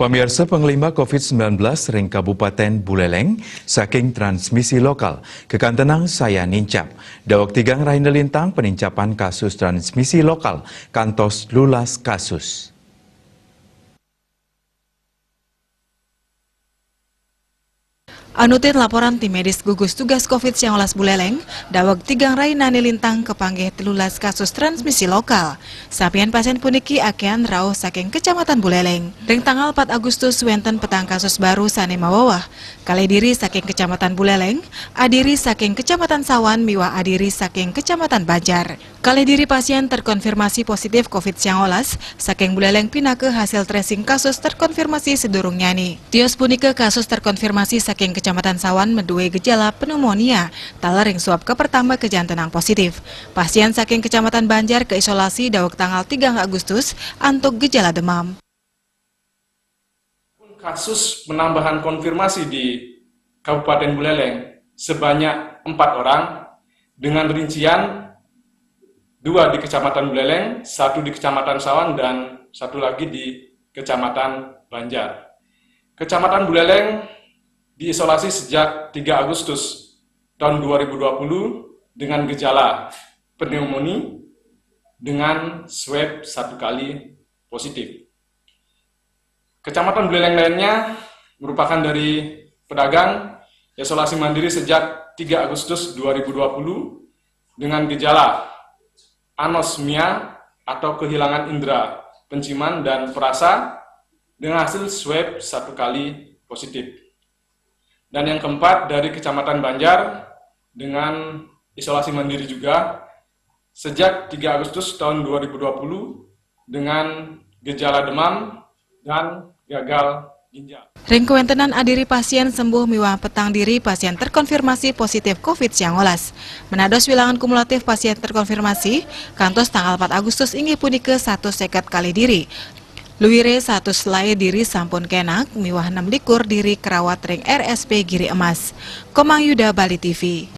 Pemirsa pengelima COVID-19 ring Kabupaten Buleleng saking transmisi lokal kekantenang saya nincap. Dawak tigang raina lintang penincapan kasus transmisi lokal kantos lulas kasus. Anutin laporan tim medis gugus tugas COVID-19 Buleleng, dawag tigang raina nilintang kepanggih telulas kasus transmisi lokal. Sapian pasien puniki akean rauh saking kecamatan Buleleng. Ring tanggal 4 Agustus wenten petang kasus baru sane mawawah. Kali diri saking kecamatan Buleleng, adiri saking kecamatan Sawan, miwah adiri saking kecamatan Banjar. Kali diri pasien terkonfirmasi positif COVID-19 saking Buleleng pindah ke hasil tracing kasus terkonfirmasi sedurung nyani. Tios punike kasus terkonfirmasi saking Kecamatan Sawan menduwe gejala pneumonia, talaring swab ke pertama kejantenang positif. Pasien saking Kecamatan Banjar keisolasi dawak tanggal 3 Agustus antuk gejala demam. Kasus penambahan konfirmasi di Kabupaten Buleleng sebanyak 4 orang dengan rincian 2 di Kecamatan Buleleng, 1 di Kecamatan Sawan, dan 1 lagi di Kecamatan Banjar. Kecamatan Buleleng diisolasi sejak 3 Agustus tahun 2020 dengan gejala pneumonia dengan swab 1 kali positif. Kecamatan Buleleng lainnya merupakan dari pedagang isolasi mandiri sejak 3 Agustus 2020 dengan gejala anosmia atau kehilangan indera penciuman dan perasa dengan hasil swab 1 kali positif. Dan yang keempat dari Kecamatan Banjar dengan isolasi mandiri juga sejak 3 Agustus tahun 2020 dengan gejala demam dan gagal ginjal. Ring kewentenan adiri pasien sembuh miwah petang diri pasien terkonfirmasi positif COVID-19. Menados wilangan kumulatif pasien terkonfirmasi, kantos tanggal 4 Agustus inggih punike 1 seket kali diri. Luwire 1 selai diri sampun kenak, miwah 6 likur diri kerawat ring RSP Giri Emas. Komang Yuda, Bali TV.